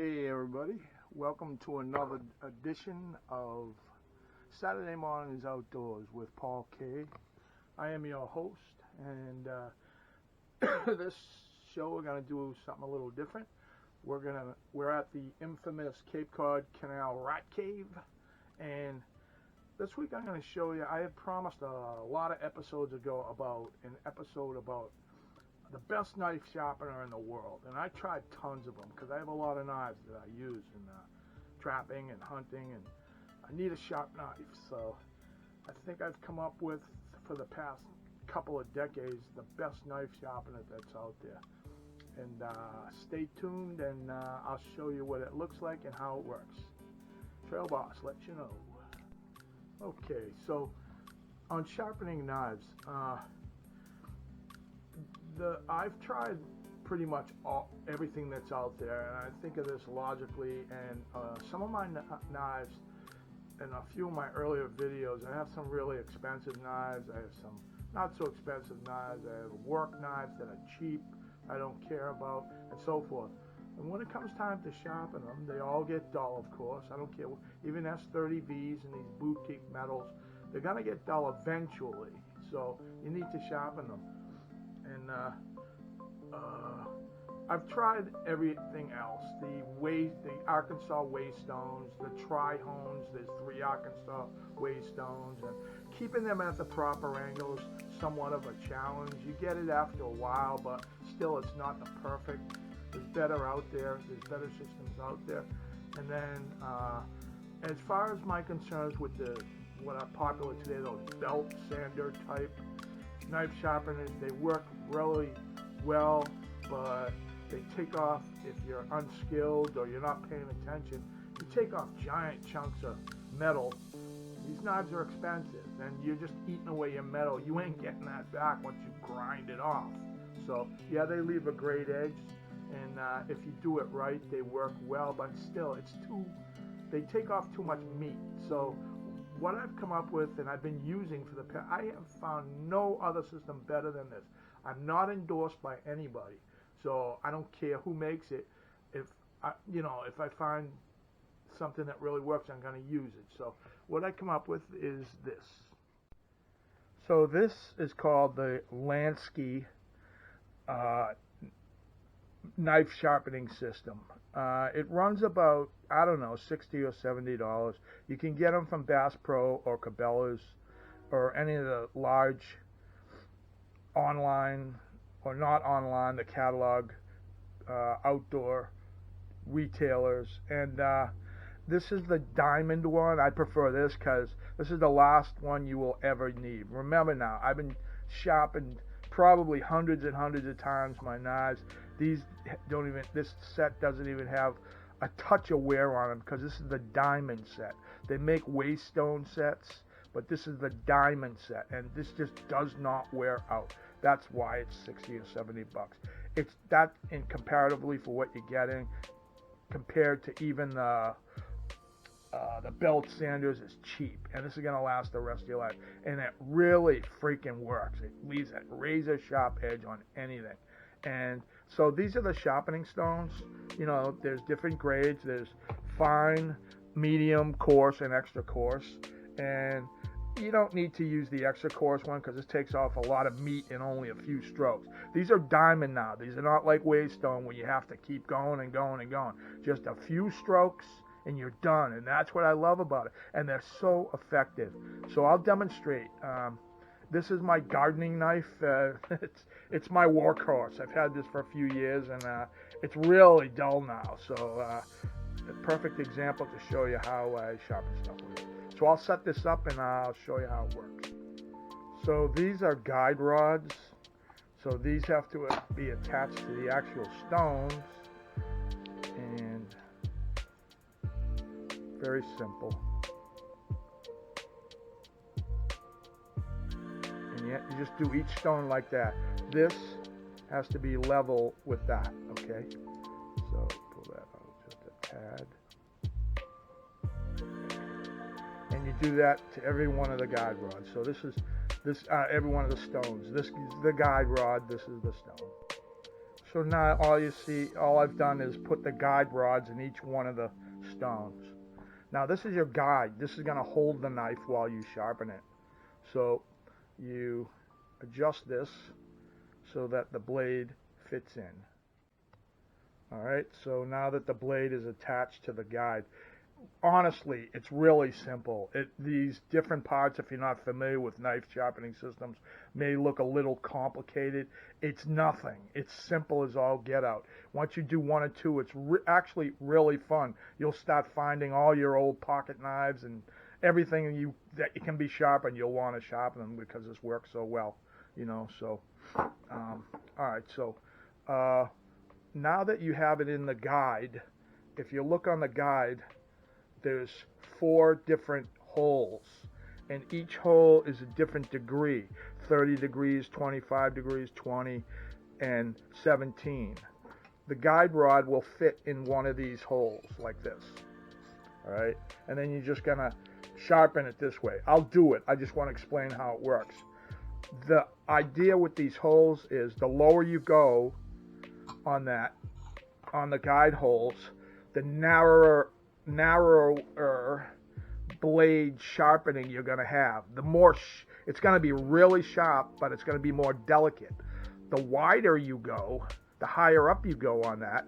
Hey everybody, welcome to another edition of Saturday Mornings Outdoors with Paul K. I am your host, and this show we're going to do something a little different. We're at the infamous Cape Cod Canal Rat Cave, and this week I'm going to show you. I had promised a lot of episodes ago about an episode about the best knife sharpener in the world, and I tried tons of them because I have a lot of knives that I use in trapping and hunting, and I need a sharp knife. So I think I've come up with, for the past couple of decades, the best knife sharpener that's out there. And stay tuned, and I'll show you what it looks like and how it works. Trail Boss lets you know. Okay, so on sharpening knives, I've tried pretty much everything that's out there, and I think of this logically. And some of my knives, and a few of my earlier videos, I have some really expensive knives. I have some not so expensive knives. I have work knives that are cheap, I don't care about, and so forth. And when it comes time to sharpen them, they all get dull, of course. I don't care. Even S30Vs and these boutique metals, they're gonna get dull eventually. So you need to sharpen them. And I've tried everything else. The Arkansas Waystones, the Tri-Hones. There's 3 Arkansas Waystones, and keeping them at the proper angles somewhat of a challenge. You get it after a while, but still, it's not the perfect. There's better out there. There's better systems out there. And then, as far as my concerns with what are popular today, those belt sander type knife sharpeners, they work really well, but they take off, if you're unskilled or you're not paying attention, you take off giant chunks of metal. These knives are expensive, and you're just eating away your metal. You ain't getting that back once you grind it off. So yeah, they leave a great edge, and if you do it right, they work well, but still, they take off too much meat. So what I've come up with, and I've been using for the past, I have found no other system better than this. I'm not endorsed by anybody, so I don't care who makes it. If I find something that really works, I'm going to use it. So what I come up with is this. So this is called the Lansky knife sharpening system. It runs about, I don't know, $60 or $70. You can get them from Bass Pro or Cabela's or any of the large online or not online, the catalog outdoor retailers. And this is the diamond one. I prefer this because this is the last one you will ever need. Remember now, I've been sharpened probably hundreds and hundreds of times my knives. This set doesn't even have a touch of wear on them because this is the diamond set. They make Waystone sets, but this is the diamond set, and this just does not wear out. That's why it's 60 or 70 bucks. It's that, in comparatively for what you're getting, compared to even the belt sanders, is cheap, and this is going to last the rest of your life. And it really freaking works. It leaves a razor sharp edge on anything. And so these are the sharpening stones. There's different grades. There's fine, medium, coarse, and extra coarse. And you don't need to use the extra coarse one because this takes off a lot of meat in only a few strokes. These are diamond now. These are not like Waystone where you have to keep going and going and going. Just a few strokes and you're done. And that's what I love about it. And they're so effective. So I'll demonstrate. This is my gardening knife. It's my workhorse. I've had this for a few years, and it's really dull now. So a perfect example to show you how I sharpen stuff with it. So I'll set this up, and I'll show you how it works. So these are guide rods. So these have to be attached to the actual stones, and very simple. You just do each stone like that. This has to be level with that, okay? So pull that out just a tad. And you do that to every one of the guide rods. So this is every one of the stones. This is the guide rod, this is the stone. So now all I've done is put the guide rods in each one of the stones. Now this is your guide. This is going to hold the knife while you sharpen it. So you adjust this so that the blade fits in. Alright, so now that the blade is attached to the guide, honestly, it's really simple. These different parts, if you're not familiar with knife sharpening systems, may look a little complicated. It's nothing. It's simple as all get out. Once you do one or two, it's actually really fun. You'll start finding all your old pocket knives and everything that can be sharpened. You'll want to sharpen them because this works so well. So alright, so now that you have it in the guide, if you look on the guide, there's 4 different holes, and each hole is a different degree: 30 degrees, 25 degrees, 20, and 17. The guide rod will fit in one of these holes like this. Alright, and then you're just gonna sharpen it this way. I'll do it. I just want to explain how it works. The idea with these holes is the lower you go on the guide holes, the narrower blade sharpening you're going to have. The more it's going to be really sharp, but it's going to be more delicate. The wider you go, the higher up you go on that,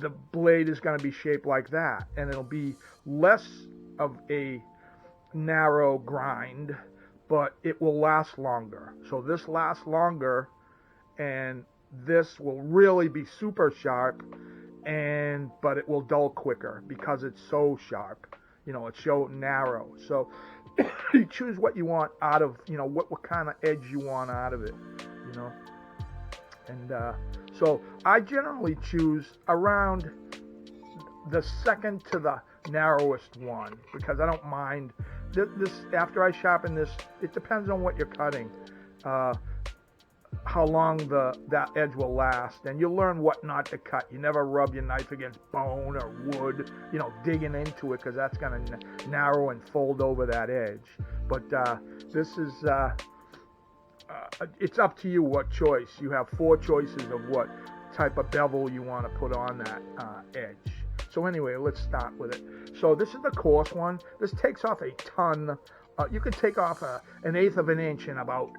the blade is going to be shaped like that, and it'll be less of a narrow grind, but it will last longer. So this lasts longer, and this will really be super sharp, but it will dull quicker because it's so sharp. It's so narrow. So you choose what you want out of, what kind of edge you want out of it, And so I generally choose around the second to the narrowest one because I don't mind this. After I sharpen this, it depends on what you're cutting. How long that edge will last, and you'll learn what not to cut. You never rub your knife against bone or wood, digging into it, because that's going to narrow and fold over that edge. But this is, it's up to you what choice. You have 4 choices of what type of bevel you want to put on that edge. So anyway, let's start with it. So this is the coarse one. This takes off a ton. You can take off an eighth of an inch in about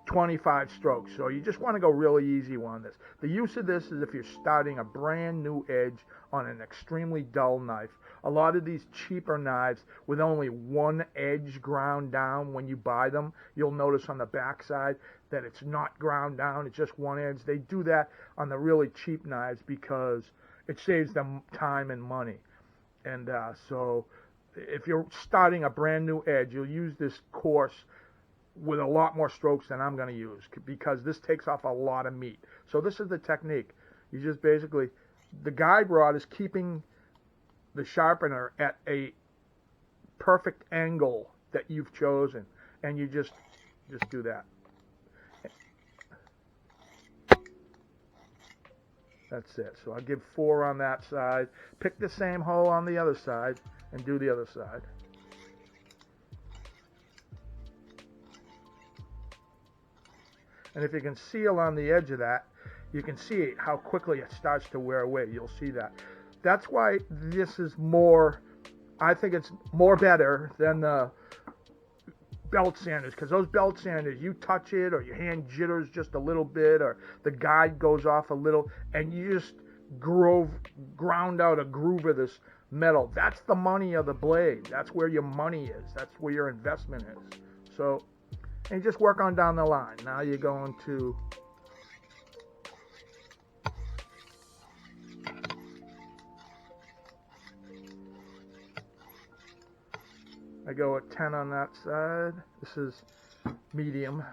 25 strokes. So you just want to go really easy on this. The use of this is if you're starting a brand new edge on an extremely dull knife. A lot of these cheaper knives with only one edge ground down, when you buy them, you'll notice on the back side that it's not ground down, it's just one edge. They do that on the really cheap knives because it saves them time and money. And so if you're starting a brand new edge, you'll use this coarse with a lot more strokes than I'm going to use because this takes off a lot of meat. So this is the technique. You just basically, the guide rod is keeping the sharpener at a perfect angle that you've chosen, and you just do that. That's it. So I'll give 4 on that side. Pick the same hole on the other side and do the other side. And if you can seal on the edge of that, you can see how quickly it starts to wear away. You'll see that. That's why this is more, I think it's more better than the belt sanders, because those belt sanders, you touch it or your hand jitters just a little bit or the guide goes off a little and you just ground out a groove of this metal. That's the money of the blade. That's where your money is. That's where your investment is. So, and just work on down the line. Now you're going to I go at 10 on that side. This is medium.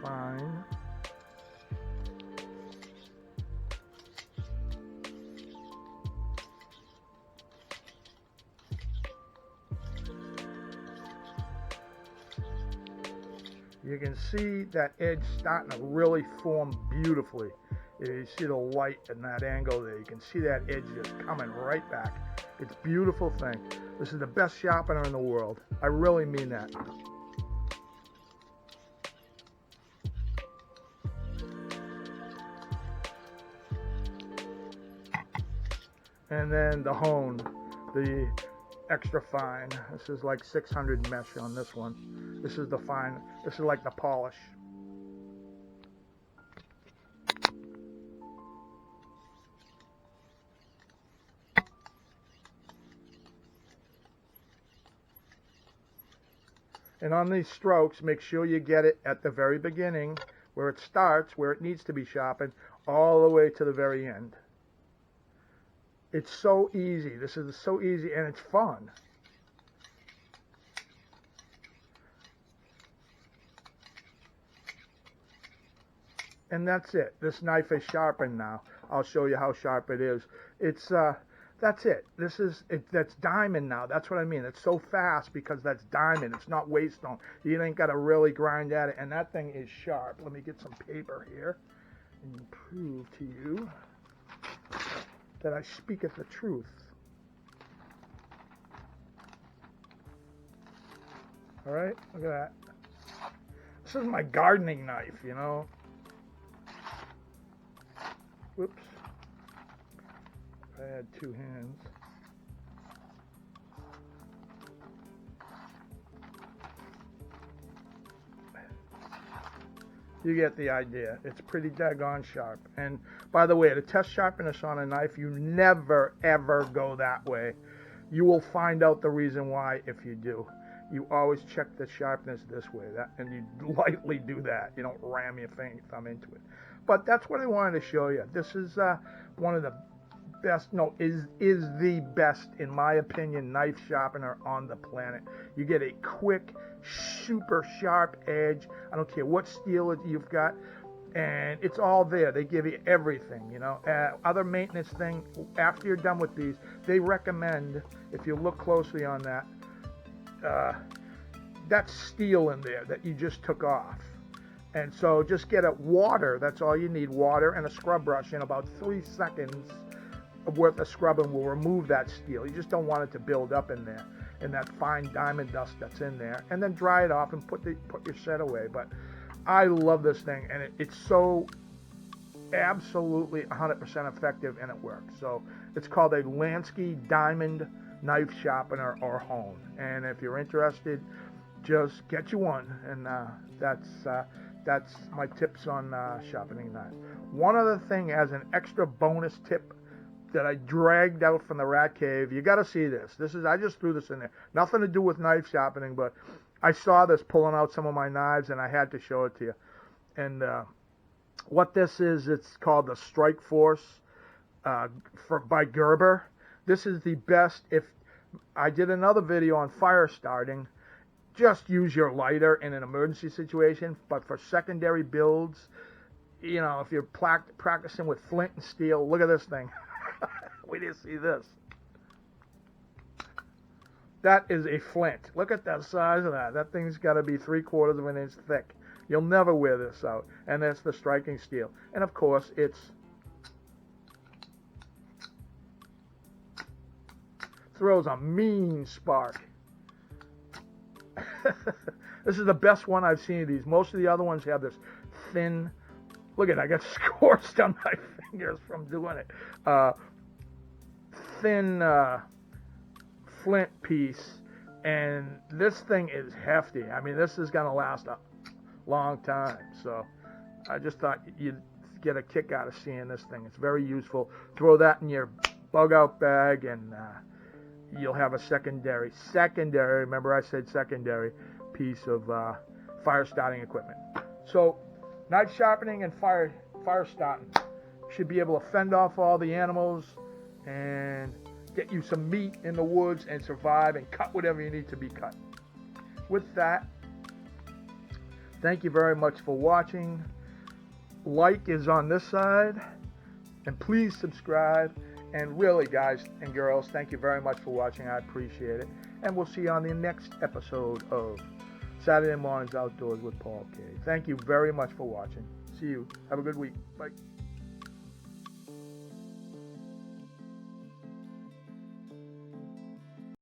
Fine. You can see that edge starting to really form beautifully. You see the light in that angle there. You can see that edge just coming right back. It's a beautiful thing. This is the best sharpener in the world. I really mean that. And then the hone, the extra fine. This is like 600 mesh on this one. This is the fine. This is like the polish. And on these strokes, make sure you get it at the very beginning, where it starts, where it needs to be sharpened, all the way to the very end. It's so easy. This is so easy, and it's fun. And that's it. This knife is sharpened now. I'll show you how sharp it is. It's that's it. This is it. That's diamond now. That's what I mean. It's so fast because that's diamond. It's not waste stone. You ain't got to really grind at it. And that thing is sharp. Let me get some paper here and prove to you that I speaketh the truth. All right, look at that. This is my gardening knife, you know. Whoops. I had two hands. You get the idea. It's pretty daggone sharp. And by the way, to test sharpness on a knife, you never ever go that way. You will find out the reason why if you do. You always check the sharpness this way, and you lightly do that. You don't ram your thumb into it. But that's what I wanted to show you. This is one of the best, is the best, in my opinion, knife sharpener on the planet. You get a quick, super sharp edge. I don't care what steel you've got, and it's all there. They give you everything, you know. Other maintenance thing, after you're done with these, they recommend, if you look closely on that, that's steel in there that you just took off. And so just get it water. That's all you need, water and a scrub brush. In about 3 seconds worth of scrubbing will remove that steel. You just don't want it to build up in there, and that fine diamond dust that's in there. And then dry it off and put your set away. But I love this thing, and it's so absolutely 100% effective, and it works. So it's called a Lansky Diamond Knife Sharpener or Hone. And if you're interested, just get you one. And that's my tips on sharpening knives. One other thing, as an extra bonus tip that I dragged out from the rat cave, you got to see this. I just threw this in there. Nothing to do with knife sharpening, but I saw this pulling out some of my knives, and I had to show it to you. And what this is, it's called the Strike Force by Gerber. This is the best. If I did another video on fire starting, just use your lighter in an emergency situation. But for secondary builds, you know, if you're practicing with flint and steel, look at this thing. Wait till you see this. That is a flint. Look at the size of that. That thing's got to be 3/4 of an inch thick. You'll never wear this out. And that's the striking steel. And of course, throws a mean spark. This is the best one I've seen of these. Most of the other ones have this thin, look at it, I got scorched on my fingers from doing it. Thin flint piece, and this thing is hefty. I mean, this is going to last a long time. So I just thought you'd get a kick out of seeing this thing. It's very useful. Throw that in your bug out bag, and you'll have a secondary, remember I said secondary, piece of fire starting equipment. So knife sharpening and fire starting should be able to fend off all the animals and get you some meat in the woods and survive and cut whatever you need to be cut. With that, thank you very much for watching. Like is on this side, and please subscribe. And really, guys and girls, thank you very much for watching. I appreciate it. And we'll see you on the next episode of Saturday Mornings Outdoors with Paul K. Thank you very much for watching. See you. Have a good week. Bye.